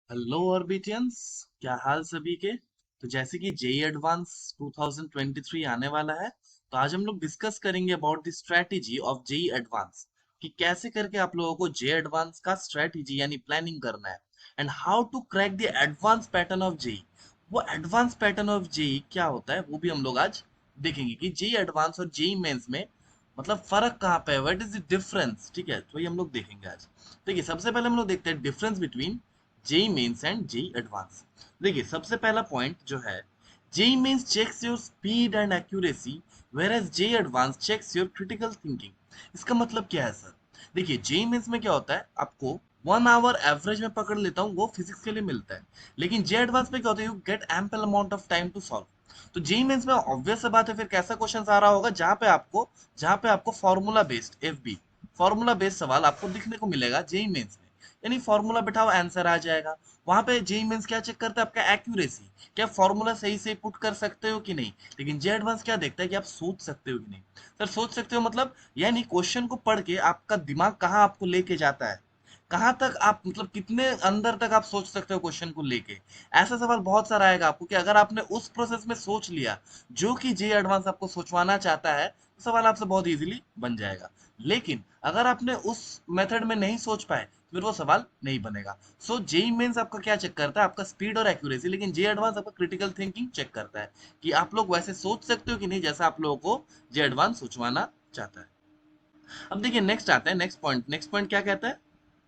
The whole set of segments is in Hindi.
हेलो ऑर्बिटियंस। क्या हाल सभी के। तो जैसे कि जेई एडवांस 2023 आने वाला है, तो आज हम लोग डिस्कस करेंगे about the strategy of JEE advance, कि कैसे करके आप लोगों को जेई एडवांस का स्ट्रेटेजी यानी प्लानिंग करना है, and how to crack the advance pattern of JEE. वो एडवांस पैटर्न ऑफ जेई क्या होता है वो भी हम लोग आज देखेंगे कि जेई एडवांस और जेई मेंस में मतलब फर्क कहाँ पे है, व्हाट इज द डिफरेंस। ठीक है, तो ये हम लोग देखेंगे आज। देखिए, सबसे पहले हम लोग देखते हैं difference between JEE mains and JEE advance. देखिए, सबसे पहला पॉइंट जो है, JEE mains checks your speed and accuracy, whereas JEE advance checks your critical thinking. इसका मतलब क्या है सर? देखिए, जेई मेंस में क्या होता है, आपको 1 आवर एवरेज में पकड़ लेता हूँ, वो फिजिक्स के लिए मिलता है। लेकिन जे एडवांस में क्या होता है, you get ample amount of time to solve. तो जेई मेंस में ऑब्वियस सा बात है, फिर कैसा क्वेश्चन आ रहा होगा जहां पे आपको formula based FB, formula based सवाल आपको दिखने को मिलेगा जेई मेंस में। यानी फॉर्मूला बैठाओ, आंसर आ जाएगा। वहां पे जेई मेंस क्या चेक करता है, आपका एक्यूरेसी, क्या फॉर्मूला सही से पुट कर सकते हो कि नहीं। लेकिन जे एडवांस क्या देखता है कि आप सोच सकते हो कि नहीं। सर, सोच सकते हो मतलब, यानी क्वेश्चन को पढ़ के आपका दिमाग कहाँ आपको लेके जाता है, कहाँ तक आप मतलब कितने अंदर तक आप सोच सकते हो क्वेश्चन को लेके। ऐसा सवाल बहुत सारा आएगा आपको कि अगर आपने उस प्रोसेस में सोच लिया जो कि जे एडवांस आपको सोचवाना चाहता है, तो सवाल आपसे बहुत इजीली बन जाएगा। लेकिन अगर आपने उस मेथड में नहीं सोच पाए, फिर वो सवाल नहीं बनेगा। सो जेई मेंस आपका क्या चेक करता है, आपका स्पीड और एक्यूरेसी, लेकिन जे एडवांस आपका क्रिटिकल थिंकिंग चेक करता है कि आप लोग वैसे सोच सकते हो कि नहीं जैसा आप लोगों को जे एडवांस सोचवाना चाहता है। अब देखिए, नेक्स्ट आता है, नेक्स्ट पॉइंट क्या कहता है।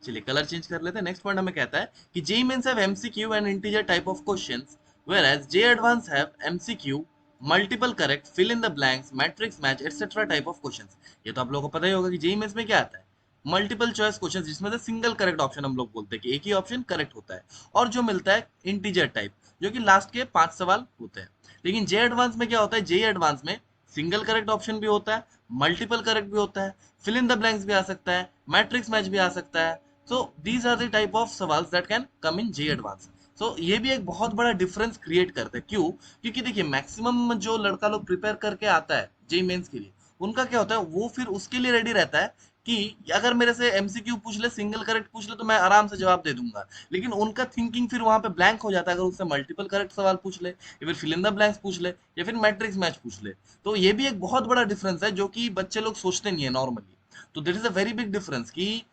चलिए कलर चेंज कर लेते हैं। नेक्स्ट पॉइंट हमें कहता है कि JEE mains have MCQ and integer type of questions, whereas JEE advance have MCQ, multiple correct, fill in the blanks, matrix match etcetera type of questions. ये तो आप लोगों को पता ही होगा कि जेई मेंस में क्या आता है, मल्टीपल चॉइस क्वेश्चन, जिसमें से सिंगल करेक्ट ऑप्शन हम लोग बोलते हैं कि एक ही ऑप्शन करेक्ट होता है, और जो मिलता है इंटीजर टाइप, जो कि लास्ट के 5 सवाल होते हैं। लेकिन जे एडवांस में क्या होता है, जे एडवांस में सिंगल करेक्ट ऑप्शन भी होता है, मल्टीपल करेक्ट भी होता है, फिल इन द ब्लैंक्स भी आ सकता है, मैट्रिक्स मैच भी आ सकता है। So these are the type of सवाल that can come in JEE advance. So ये भी एक बहुत बड़ा डिफरेंस क्रिएट करता है। क्यों? क्योंकि देखिए, मैक्सिमम जो लड़का लोग प्रिपेयर करके आता है जेई मेंस के लिए, उनका क्या होता है, वो फिर उसके लिए रेडी रहता है कि अगर मेरे से एमसीक्यू पूछ ले, सिंगल करेक्ट पूछ ले, तो मैं आराम से जवाब दे दूंगा। लेकिन उनका थिंकिंग फिर वहां पे ब्लैंक हो जाता है, अगर उससे मल्टीपल करेक्ट सवाल पूछ ले, या फिर फिल इन द ब्लैंक्स पूछ ले, या फिर मैट्रिक्स मैच पूछ ले। तो ये भी एक बहुत बड़ा डिफरेंस है, जो कि बच्चे लोग सोचते नहीं है नॉर्मली। तो there is a very big difference कि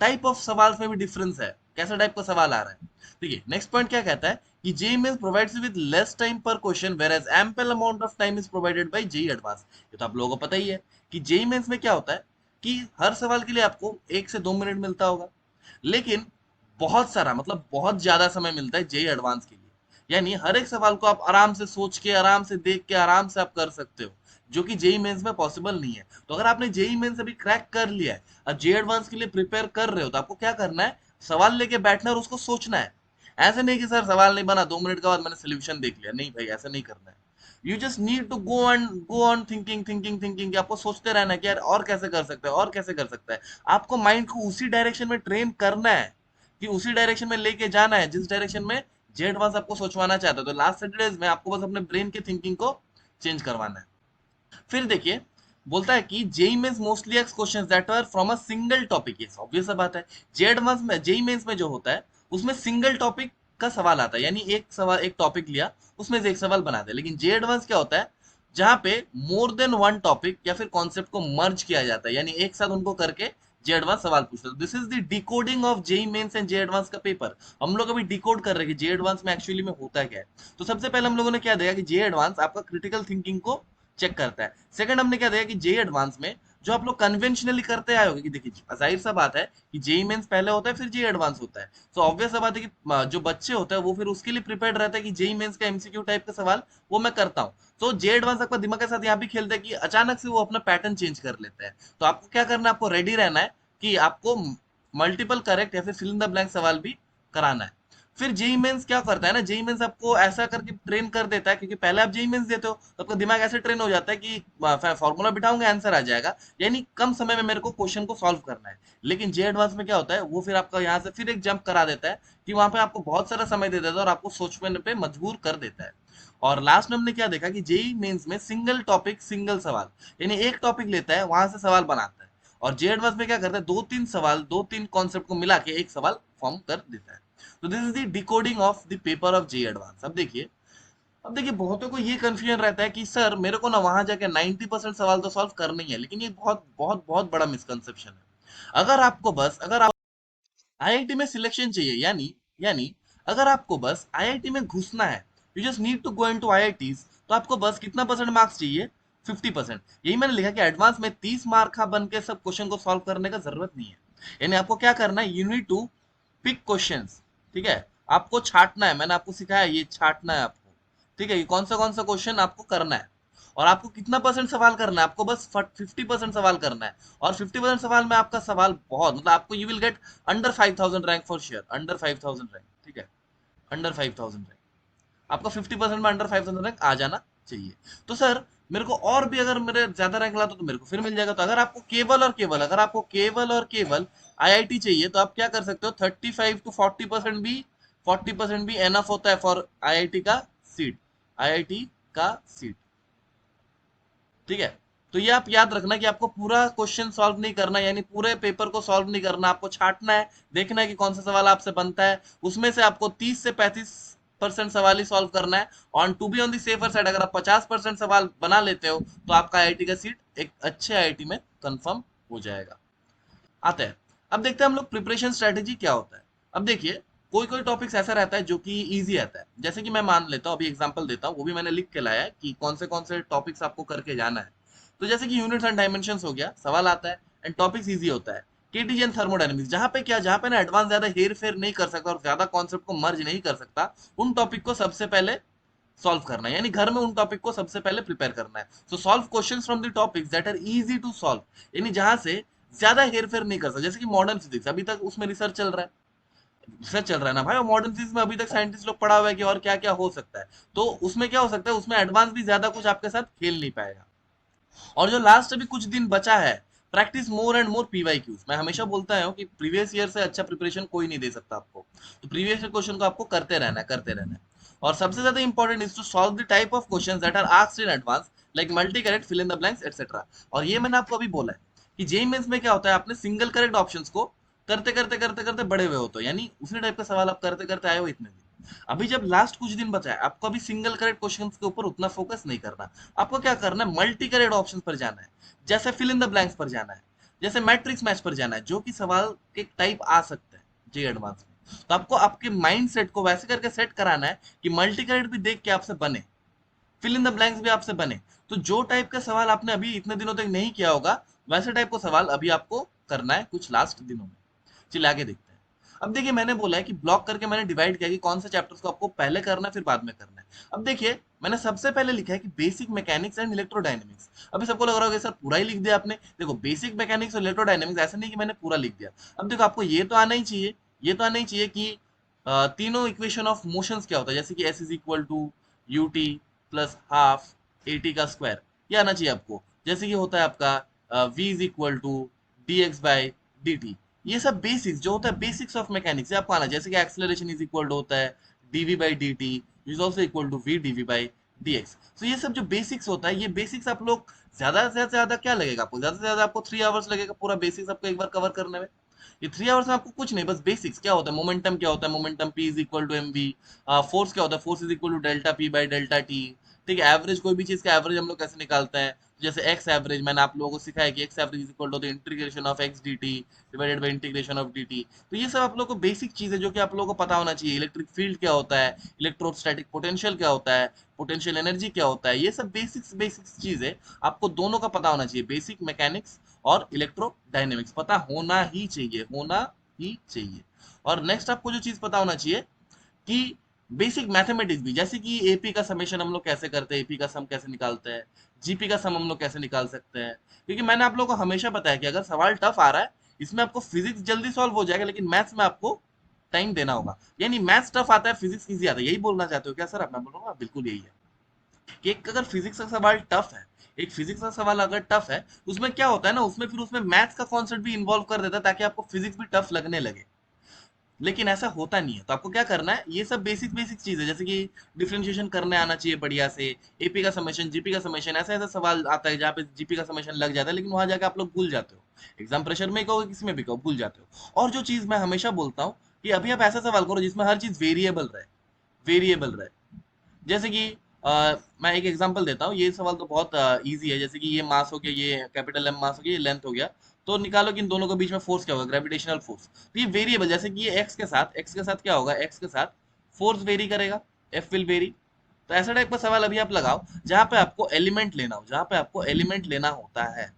टाइप ऑफ सवाल में भी डिफरेंस है, कैसा टाइप का सवाल आ रहा है। देखिए, नेक्स्ट पॉइंट क्या कहता है कि JEE mains provides with less time पर question, whereas ample amount of time is provided by JEE advance. ये तो आप लोगों को पता ही है कि जेई मेंस में क्या होता है कि हर सवाल के लिए आपको 1 से 2 मिनट मिलता होगा, लेकिन बहुत सारा मतलब बहुत ज्यादा समय मिलता है जेई एडवांस के लिए। यानी हर एक सवाल को आप आराम से सोच के, आराम से देख के, आराम से आप कर सकते हो, जो कि जेई मेंस में पॉसिबल नहीं है। तो अगर आपने जेई मेंस अभी क्रैक कर लिया है और जे एडवांस के लिए प्रिपेयर कर रहे हो, तो आपको क्या करना है, सवाल लेके बैठना है और उसको सोचना है। ऐसे नहीं कि सर सवाल नहीं बना, 2 मिनट के बाद मैंने सोल्यूशन देख लिया। नहीं भाई, ऐसा नहीं करना है। You just need to go on thinking thinking thinking, आपको सोचते रहना है कि यार और कैसे कर सकते हैं, और कैसे कर सकता है। आपको माइंड को उसी डायरेक्शन में ट्रेन करना है, कि उसी डायरेक्शन में लेके जाना है जिस डायरेक्शन में जे एडवांस आपको सोचवाना चाहता है। तो लास्ट 30 डेज में आपको बस अपने ब्रेन के थिंकिंग को चेंज करवाना है। फिर देखिए, बोलता है कि JEE mains mostly asks questions that are from a single topic. ये ऑब्वियस सा बात है। जे एडवांस में, जेई मेंस में जो होता है, उसमें सिंगल टॉपिक का सवाल आता है, यानी एक सवाल, एक टॉपिक लिया, उसमें से एक सवाल बना दे। लेकिन जे एडवांस क्या होता है, जहां पे मोर देन वन टॉपिक या फिर कॉन्सेप्ट को मर्ज किया जाता है, यानी एक साथ उनको करके जे एडवांस सवाल पूछता है। This is the decoding of JEE mains and JEE advance का पेपर। हम लोग अभी डिकोड कर रहे हैं कि जे एडवांस में एक्चुअली में होता क्या है। तो सबसे पहले हम लोगों ने क्या देखा कि जे एडवांस आपका क्रिटिकल थिंकिंग को चेक करता है। सेकंड हमने क्या देखा कि जे एडवांस में जो आप लोग कन्वेंशनली करते आए होगे, कि देखिए जाहिर सा बात है कि जेई मेंस पहले होता है, फिर जे एडवांस होता है। तो ऑब्वियस सा बात है कि जो बच्चे होते हैं वो फिर उसके लिए प्रिपेयर्ड रहता है कि जेई मेंस का एमसीक्यू टाइप का सवाल वो मैं करता हूँ। तो जे एडवांस आपका दिमाग के साथ यहाँ भी खेलता है कि अचानक से वो अपना पैटर्न चेंज कर लेता है। तो आपको क्या करना है, आपको रेडी रहना है कि आपको मल्टीपल करेक्ट या फिर फिल इन द ब्लैंक सवाल भी कराना है। फिर जेई मेंस क्या करता है ना, जेई मेंस आपको ऐसा करके ट्रेन कर देता है, क्योंकि पहले आप जेई मेंस देते हो तो आपका दिमाग ऐसे ट्रेन हो जाता है कि फॉर्मूला बिठाऊंगा आंसर आ जाएगा, यानी कम समय में मेरे को क्वेश्चन को सॉल्व करना है। लेकिन जे एडवांस में क्या होता है, वो फिर आपका यहाँ से फिर एक जंप करा देता है कि वहां पे आपको बहुत सारा समय दे देता है और आपको सोचने पे मजबूर कर देता है। और लास्ट में हमने क्या देखा कि जेई मेंस में सिंगल टॉपिक सिंगल सवाल, यानी एक टॉपिक लेता है, वहां से सवाल बनाता है। और जे एडवांस में क्या करता है, 2-3 सवाल, 2-3 कॉन्सेप्ट को मिला के एक सवाल फॉर्म कर देता है। तो this is the decoding of the paper of J advance. अब देखिए बहुतों को ये कंफ्यूजन रहता है कि सर मेरे को ना वहां जाके 90% सवाल तो सॉल्व करने ही है, लेकिन ये बहुत बहुत बहुत बड़ा मिसकंसेप्शन है। अगर आप आईआईटी में सिलेक्शन चाहिए, यानी अगर आपको बस आईआईटी में घुसना है, you just need to go into IITs, तो आपको बस कितना परसेंट मार्क्स चाहिए? 50%। यही मैंने लिखा कि एडवांस में 30 मार्क का बन के सब क्वेश्चन को सॉल्व करने का जरूरत नहीं है। यानी आपको क्या करना है, you need to pick questions. ठीक है, आपको छाटना है, मैंने आपको सिखाया ये छाटना है आपको। ठीक है, कौन सा क्वेश्चन आपको करना है, और आपको कितना परसेंट सवाल करना है, आपको बस 50% सवाल करना है। और 50% सवाल में आपका सवाल बहुत, मतलब आपको you will get under 5000 rank for sure, under 5000 rank. ठीक है, अंडर 5000 रैंक, आपका 50% में अंडर 5000 रैंक आ जाना चाहिए। तो सर मेरे को और भी अगर मेरे ज्यादा रैंक लाता तो मेरे को फिर मिल जाएगा। तो अगर आपको केवल और केवल आईआईटी चाहिए, तो आप क्या कर सकते हो, 35 to 40% भी, 40% भी एनफ होता है फॉर आईआईटी का सीट, आईआईटी का सीट। ठीक है, तो ये आप याद रखना कि आपको पूरा क्वेश्चन सॉल्व नहीं करना, यानी पूरे पेपर को सॉल्व नहीं करना, आपको छाटना है, देखना है कि कौन सा सवाल आपसे बनता है, उसमें से आपको 30 से 35% सवाल ही सॉल्व करना है। On to be on the safer side, अगर आप 50% सवाल बना लेते हो, तो आपका आईआईटी का सीट एक अच्छे आईआईटी में कंफर्म हो जाएगा। आते हैं, अब देखते हैं हम लोग प्रिपरेशन स्ट्रेटेजी क्या होता है। अब देखिए, कोई कोई टॉपिक्स ऐसा रहता है जो कि इजी आता है, जैसे कि मैं मान लेता हूँ, अभी एग्जांपल देता हूँ, वो भी मैंने लिख के लाया है कि कौन से टॉपिक्स आपको करके जाना है। तो जैसे कि यूनिट्स एंड डायमेंशंस हो गया, सवाल आता है, एंड टॉपिक्स इजी होता है। केटीजी एंड थर्मोडायनेमिक्स, जहाँ पे ना एडवांस ज्यादा हेर फेर नहीं कर सकता और ज्यादा कॉन्सेप्ट को मर्ज नहीं कर सकता, उन टॉपिक को सबसे पहले सॉल्व करना है, यानी घर में उन टॉपिक को सबसे पहले प्रिपेयर करना है। So solve questions from the topics that are easy to solve, यानी जहां से ज्यादा हेरफेर नहीं कर सकता। जैसे कि मॉडर्न फिजिक्स, अभी तक उसमें रिसर्च चल रहा है ना भाई, और मॉडर्न फिजिक्स में अभी तक साइंटिस्ट लोग पढ़ा हुआ है कि और क्या क्या हो सकता है। तो उसमें क्या हो सकता है, उसमें एडवांस भी ज्यादा कुछ आपके साथ खेल नहीं पाएगा। और जो लास्ट अभी कुछ दिन बचा है, practice more and more PYQs. मैं हमेशा बोलता हूँ कि प्रीवियस ईयर से अच्छा प्रिपरेशन कोई नहीं दे सकता आपको, तो प्रीवियस ईयर क्वेश्चन को आपको करते रहना है। और सबसे ज्यादा important is to solve the type of questions that are asked in advance, like multi correct, fill in the blanks etcetera. और ये मैंने आपको अभी बोला है कि जेईई मेंस में क्या होता है, आपने सिंगल करेक्ट ऑप्शंस को करते बड़े हुए हो, तो यानी उसी टाइप का सवाल आप करते करते आए हो इतने दिन। अभी जब लास्ट कुछ दिन बचा है, आपको अभी सिंगल करेक्ट क्वेश्चंस के ऊपर उतना फोकस नहीं करना। आपको क्या करना है, मल्टी करेक्ट ऑप्शंस पर जाना है, जैसे फिल इन द ब्लैंक्स पर जाना है, जैसे मैट्रिक्स मैच पर जाना है, जो कि सवाल के टाइप आ सकते हैं जे एडवांस में। तो आपको आपके माइंड सेट को वैसे करके सेट कराना है कि मल्टी करेक्ट भी देख के आपसे बने, फिल इन द ब्लैंक्स भी आपसे बने। तो जो टाइप का सवाल आपने अभी इतने दिनों तक नहीं किया होगा, वैसे टाइप का सवाल अभी आपको करना है कुछ लास्ट दिनों में। चलिए आगे देखते हैं। अब देखिए, मैंने बोला है कि ब्लॉक करके मैंने डिवाइड किया कि कौन से चैप्टर्स को आपको पहले करना है फिर बाद में करना है। अब देखिए, मैंने सबसे पहले लिखा है कि बेसिक मैकेनिक्स एंड इलेक्ट्रोडायनेमिक्स। अभी सबको लग रहा होगा सर पूरा ही लिख दिया आपने। देखो, बेसिक मैकेनिक्स और इलेक्ट्रोडायनेमिक्स, ऐसा नहीं कि मैंने पूरा लिख दिया। अब देखो, आपको ये तो आना ही चाहिए, ये तो आना ही चाहिए कि तीनों इक्वेशन ऑफ मोशंस क्या होता है, जैसे कि S is equal to U T plus half A T का स्क्वायर, ये आना चाहिए आपको। जैसे कि होता है आपका V is equal to D X by D T. ये सब बेसिक्स जो होता है, बेसिक्स ऑफ मैकेनिक्स, आपको आना। जैसे कि एक्सेलरेशन इज इक्वल टू होता है DV by D T, is also equal to V DV by D X. तो ये सब जो बेसिक्स होता है, ये बेसिक्स आप लोग ज्यादा से ज्यादा क्या लगेगा आपको, ज्यादा से ज्यादा आपको 3 आवर्स लगेगा पूरा बेसिक्स आपको एक बार कवर करने में। ये 3 आवर्स में आपको कुछ नहीं, बस बेसिक्स क्या होता है, मोमेंटम क्या होता है, momentum P is equal to M V, force क्या होता है, force is equal to delta P by delta T. ठीक है, एवरेज, कोई भी चीज का एवरेज हम लोग कैसे निकालते हैं, जैसे एक्स एवरेज, मैंने आप लोगों को सिखाया कि X average is equal to the integration of X D T divided by integration of D T. तो ये सब आप लोगों को बेसिक चीज है जो कि आप लोगों को पता होना चाहिए। इलेक्ट्रिक फील्ड क्या होता है, इलेक्ट्रोस्टैटिक पोटेंशियल क्या होता है, पोटेंशियल एनर्जी क्या होता है, ये सब बेसिक्स चीज है, आपको दोनों का पता होना चाहिए। बेसिक मैकेनिक्स और इलेक्ट्रोडायनेमिक्स पता होना ही चाहिए, होना ही चाहिए। और नेक्स्ट आपको जो चीज पता होना चाहिए कि बेसिक मैथमेटिक्स भी, जैसे कि एपी का समेशन हम लोग कैसे करते हैं, एपी का सम कैसे निकालते हैं, जीपी का सम हम लोग कैसे निकाल सकते हैं। क्योंकि मैंने आप लोगों को हमेशा बताया कि अगर सवाल टफ आ रहा है, इसमें आपको फिजिक्स जल्दी सॉल्व हो जाएगा, लेकिन मैथ्स में आपको टाइम देना होगा। यानी मैथ्स टफ आता है, फिजिक्स इजी आता है, यही बोलना चाहते हो क्या सर आप? मैं बोल रहा हूँ बिल्कुल यही है कि एक अगर फिजिक्स का सवाल टफ है, एक फिजिक्स का सवाल अगर टफ है, उसमें क्या होता है ना, उसमें मैथ्स का कॉन्सेप्ट भी इन्वॉल्व कर देता है, ताकि आपको फिजिक्स भी टफ लगने लगे। लेकिन ऐसा होता नहीं है। तो आपको क्या करना है, ये सब बेसिक चीज है, जैसे कि डिफरेंशिएशन करने आना चाहिए बढ़िया से, एपी का समेशन, जीपी का समेशन, ऐसा ऐसा सवाल आता है जहाँ पे जीपी का समेशन लग जाता है, लेकिन वहां जाके आप लोग भूल जाते हो। एग्जाम प्रेशर में कहो किसी में भी कहो, भूल जाते हो। और जो चीज मैं हमेशा बोलता हूँ कि अभी आप ऐसा सवाल करो जिसमें हर चीज वेरिएबल रहे। जैसे कि मैं एक एग्जांपल देता हूँ, ये सवाल तो बहुत इजी है। जैसे कि ये मास हो गया, ये कैपिटल एम मास हो गया, ये लेंथ हो गया, तो निकालो कि इन दोनों के बीच में फोर्स क्या होगा, ग्रेविटेशनल फोर्स। तो ये वेरिएबल, जैसे कि ये एक्स के साथ क्या होगा, एक्स के साथ फोर्स वेरी करेगा, एफ विल वेरी। तो ऐसा टाइप का सवाल अभी आप लगाओ जहां पे आपको एलिमेंट लेना हो, जहां पे आपको एलिमेंट लेना होता है,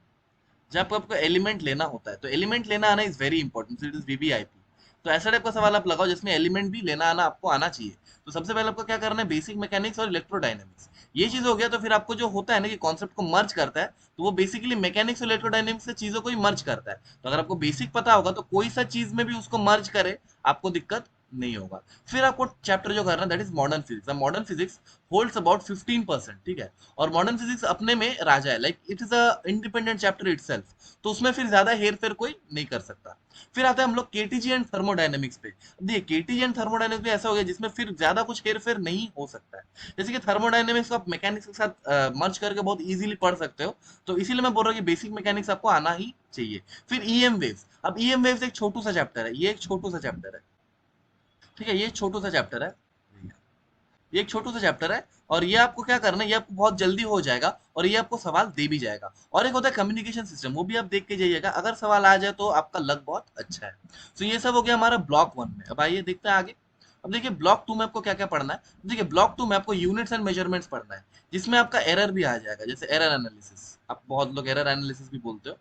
जब आपको एलिमेंट लेना होता है, तो एलिमेंट लेना आना is very important, it is VVIP. तो ऐसा टाइप का सवाल आप लगाओ जिसमें एलिमेंट भी लेना आना आपको आना चाहिए। तो सबसे पहले आपको क्या करना है, बेसिक मैकेनिक्स और इलेक्ट्रोडायनेमिक्स, ये चीज हो गया। तो फिर आपको जो होता है ना कि कॉन्सेप्ट को मर्ज करता है, तो वो बेसिकली मैकेनिक्स और इलेक्ट्रोडायनेमिक्स से चीजों को ही मर्ज करता है। तो अगर आपको बेसिक पता होगा तो कोई सा चीज में भी उसको मर्ज करे, आपको दिक्कत नहीं होगा। फिर आपको चैप्टर जो करना है that is modern physics. Modern physics holds about 15%, ठीक है। और मॉडर्न फिजिक्स अपने में राजा है, like it is a independent chapter itself. तो उसमें फिर ज्यादा हेर फेर कोई नहीं कर सकता। फिर आता है हम लोग केटीजी एंड थर्मोडायनेमिक्स पे। देखिए केटीजी एंड थर्मोडायनेमिक्स में ऐसा हो गया जिसमें फिर ज्यादा कुछ हेर फेर नहीं हो सकता है। जैसे कि थर्मोडायनेमिक्स को आप मैकेनिक्स के साथ मर्ज करके बहुत इजीली पढ़ सकते हो। तो इसीलिए मैं बोल रहा हूँ कि बेसिक मैकेनिक्स आपको आना ही चाहिए। फिर ईएम वेव्स, अब ईएम वेव्स एक छोटू सा चैप्टर है, ये एक छोटू सा चैप्टर है, ठीक है, ये एक छोटू सा चैप्टर है, ये एक छोटू सा चैप्टर है। और ये आपको क्या करना है, ये आपको बहुत जल्दी हो जाएगा और ये आपको सवाल दे भी जाएगा। और एक होता है कम्युनिकेशन सिस्टम, वो भी आप देख के जाइएगा, अगर सवाल आ जाए तो आपका लक बहुत अच्छा है। तो ये सब हो गया हमारा ब्लॉक वन में। अब आइए देखते हैं आगे। अब देखिए ब्लॉक टू में आपको क्या क्या पढ़ना है। देखिए ब्लॉक टू में आपको यूनिट्स एंड मेजरमेंट्स पढ़ना है, जिसमें आपका एरर भी आ जाएगा, जैसे एरर एनालिसिस, आप बहुत लोग एरर एनालिसिस भी बोलते हो।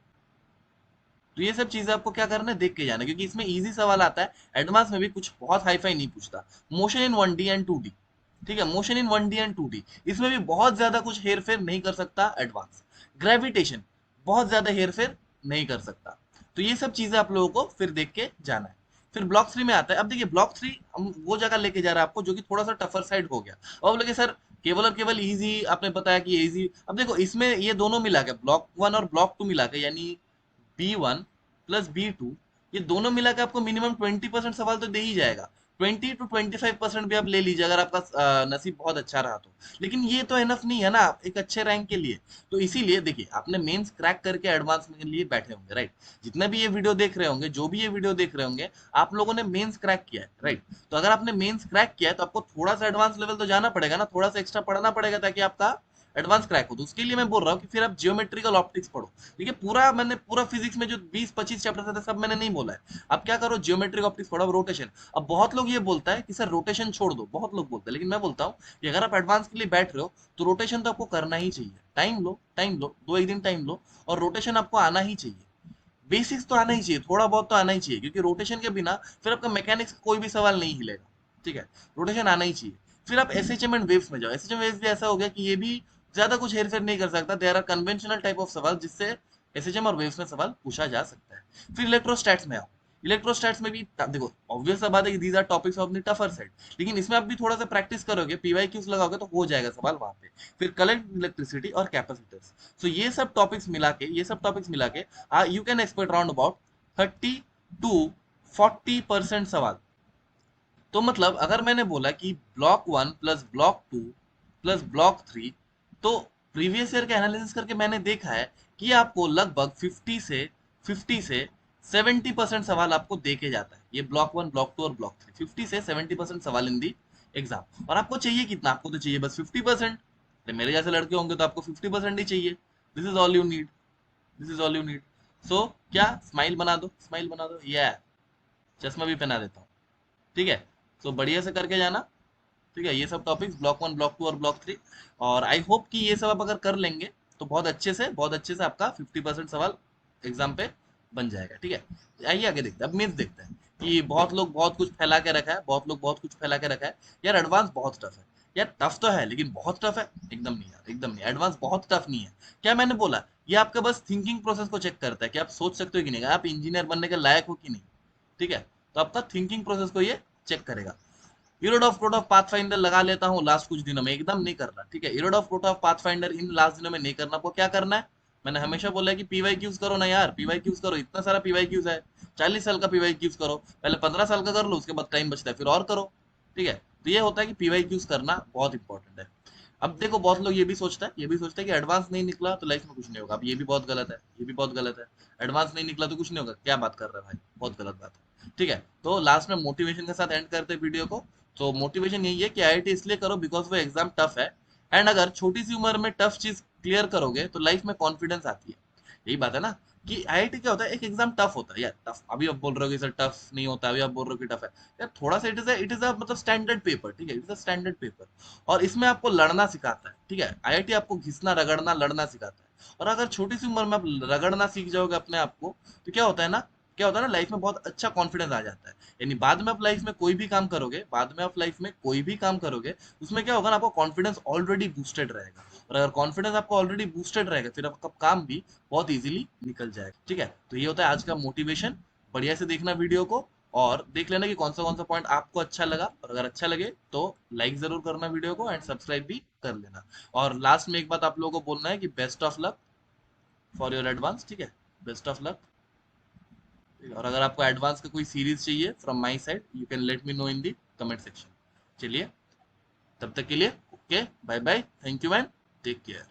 तो ये सब चीजें आपको क्या करना है, देख के जाना, क्योंकि इसमें इजी सवाल आता है, एडवांस में भी कुछ बहुत हाई फाई नहीं पूछता। Motion in 1D and 2D, ठीक है, motion in 1D and 2D, इसमें भी बहुत ज्यादा कुछ हेर फेर नहीं कर सकता एडवांस। ग्रेविटेशन बहुत ज्यादा हेर फेर नहीं कर सकता। तो ये सब चीजें आप लोगों को फिर देख के जाना है। फिर ब्लॉक थ्री में आता है। अब देखिए ब्लॉक थ्री हम वो जगह लेके जा रहा है आपको जो कि थोड़ा सा टफर साइड हो गया। अब बोले सर केवल और केवल इजी आपने बताया कि इजी, अब देखो इसमें ये दोनों मिला के ब्लॉक वन और ब्लॉक टू मिला के, यानी B1 प्लस B2, ये दोनों मिला के आपको मिनिमम 20% सवाल तो दे ही जाएगा। 20 to 25% भी आप ले लीजिए अगर आपका नसीब बहुत अच्छा रहा तो। लेकिन ये तो एनफ नहीं है ना एक अच्छे रैंक के लिए। तो इसीलिए देखिए आपने मेंस क्रैक करके एडवांस के लिए बैठे होंगे, राइट। जितने भी ये वीडियो देख रहे होंगे, जो भी ये वीडियो देख रहे होंगे, आप लोगों ने मेंस क्रैक किया है, राइट। तो अगर आपने मेंस क्रैक किया है तो आपको थोड़ा सा एडवांस लेवल तो जाना पड़ेगा ना, थोड़ा सा एक्स्ट्रा पढ़ना पड़ेगा ताकि आपका एडवांस क्रैक हो। तो उसके लिए मैं बोल रहा हूँ कि फिर आप जियोमेट्रिकल ऑप्टिक्स पढ़ो। देखिए पूरा मैंने पूरा फिजिक्स में जो 20-25 चैप्टर थे सब मैंने नहीं बोला है। आप क्या करो, जियोमेट्रिक ऑप्टिक्स पढ़ो, रोटेशन। अब बहुत लोग ये बोलता है कि सर रोटेशन छोड़ दो, बहुत लोग बोलते हैं, लेकिन मैं बोलता हूँ कि अगर आप एडवांस के लिए बैठ रहे हो तो रोटेशन तो आपको करना ही चाहिए। टाइम लो, 2 एक दिन टाइम लो, और रोटेशन आपको आना ही चाहिए। बेसिक्स तो आना ही चाहिए, थोड़ा बहुत तो आना ही चाहिए, क्योंकि रोटेशन के बिना फिर आपका मैकेनिक्स कोई भी सवाल नहीं हिलेगा, ठीक है। रोटेशन आना ही चाहिए। फिर आप एसएचएम एंड वेव्स में जाओ। एसएचएम वेव्स भी ऐसा हो गया कि ये भी ज्यादा कुछ हेरफेर नहीं कर सकता, there are conventional type of सवाल जिससे एसएचएम और वेव्स में सवाल पूछा जा सकता है। फिर इलेक्ट्रोस्टैट्स में आओ। इलेक्ट्रोस्टैट्स में भी देखो ऑब्वियस सा बात है कि these are topics of the tougher side, लेकिन इसमें आप भी थोड़ा सा प्रैक्टिस करोगे, पीवाईक्यूज लगाओगे तो हो जाएगा सवाल वहां पे। फिर कलेक्ट इलेक्ट्रिसिटी और कैपेसिटर्स। सो ये सब टॉपिक्स मिला के you can expect round about 30 to 40% सवाल। तो मतलब अगर मैंने बोला कि block one plus block two plus block three, तो प्रीवियस ईयर का एनालिसिस करके मैंने देखा है कि आपको लगभग 50 से 70% सवाल आपको दे के जाता है, ये ब्लॉक वन ब्लॉक टू और ब्लॉक थ्री, 50 से 70% सवाल इन दी एग्जाम। और आपको चाहिए कितना, आपको तो चाहिए बस 50%। मेरे जैसे लड़के होंगे तो आपको 50% ही चाहिए। This is all you need, this is all you need. So क्या, स्माइल बना दो, स्माइल बना दो, ये चश्मा भी पहना देता हूँ, ठीक है। सो बढ़िया से करके जाना, ठीक है। ये सब topics block one block two और ब्लॉक थ्री, और आई होप कि ये सब आप अगर कर लेंगे तो बहुत अच्छे से आपका 50% सवाल एग्जाम पे बन जाएगा, ठीक है। आइए आगे देखते हैं। अब मेंस देखते हैं कि बहुत लोग बहुत कुछ फैला के रखा है, बहुत लोग बहुत कुछ फैला के रखा है। यार एडवांस बहुत टफ है, यार टफ तो है लेकिन बहुत टफ है, एकदम नहीं यार, एकदम नहीं, एडवांस बहुत टफ नहीं है। क्या मैंने बोला, ये आपका बस थिंकिंग प्रोसेस को चेक करता है कि आप सोच सकते हो कि नहीं, आप इंजीनियर बनने के लायक हो कि नहीं, ठीक है। तो आपका थिंकिंग प्रोसेस को ये चेक करेगा। इरोड ऑफ प्रोट ऑफ पाथफाइंडर लगा लेता हूँ लास्ट कुछ दिनों में, एकदम नहीं करना, ठीक है। इरोड ऑफ प्रोट ऑफ पाथफाइंडर इन लास्ट दिनों में नहीं करना। आपको क्या करना है, मैंने हमेशा बोला है कि पीवाई क्यूज करो ना यार, पीवाई क्यूज करो, इतना सारा पीवाई क्यूज है। 40 साल का पीवाई क्यूज करो, पहले 15 साल का कर लो, उसके बाद टाइम बचता है फिर और करो, ठीक है। तो ये होता है कि पीवाई क्यूज करना बहुत इंपॉर्टेंट है। अब देखो बहुत लोग ये भी सोचता है कि एडवांस नहीं निकला तो लाइफ में कुछ नहीं होगा। अब ये भी बहुत गलत है, ये भी बहुत गलत है। एडवांस नहीं निकला तो कुछ नहीं होगा, क्या बात कर रहे हैं भाई, बहुत गलत बात है। ठीक है, तो लास्ट में मोटिवेशन के साथ एंड करते हैं वीडियो को। तो मोटिवेशन यही है कि आईआईटी इसलिए करो बिकॉज वो एग्जाम टफ है, एंड अगर छोटी सी उम्र में टफ चीज क्लियर करोगे तो लाइफ में कॉन्फिडेंस आती है। यही बात है ना, कि आईआईटी क्या होता है, एक एग्जाम टफ होता है यार, टफ अभी आप बोल रहे हो कि सर टफ नहीं होता, अभी आप बोल रहे हो कि टफ है। यार थोड़ा सा इट इज अ मतलब स्टैंडर्ड पेपर, ठीक है, it is a standard paper. और इसमें आपको लड़ना सिखाता है, ठीक है, आईआईटी आपको घिसना रगड़ना लड़ना सिखाता है। और अगर छोटी सी उम्र में आप रगड़ना सीख जाओगे अपने आप को, तो क्या होता है ना लाइफ में बहुत अच्छा कॉन्फिडेंस आ जाता है। यानी बाद में आप लाइफ में कोई भी काम करोगे, बाद में आप लाइफ में कोई भी काम करोगे, उसमें क्या होगा ना, आपका कॉन्फिडेंस ऑलरेडी बूस्टेड रहेगा। और अगर कॉन्फिडेंस आपका ऑलरेडी बूस्टेड रहेगा, फिर आपका काम भी बहुत इजीली निकल जाएगा। ठीक है, तो ये होता है आज का मोटिवेशन। बढ़िया से देखना वीडियो को, और देख लेना कि कौन सा पॉइंट आपको अच्छा लगा, और अगर अच्छा लगे तो लाइक जरूर करना वीडियो को, एंड सब्सक्राइब भी कर लेना। और लास्ट में एक बात आप लोगों को बोलना है कि best of luck for your advance, ठीक है, बेस्ट ऑफ लक। और अगर आपको एडवांस का कोई सीरीज चाहिए from my side, you can let me know in the comment section. चलिए, तब तक के लिए okay, bye bye, thank you and take care.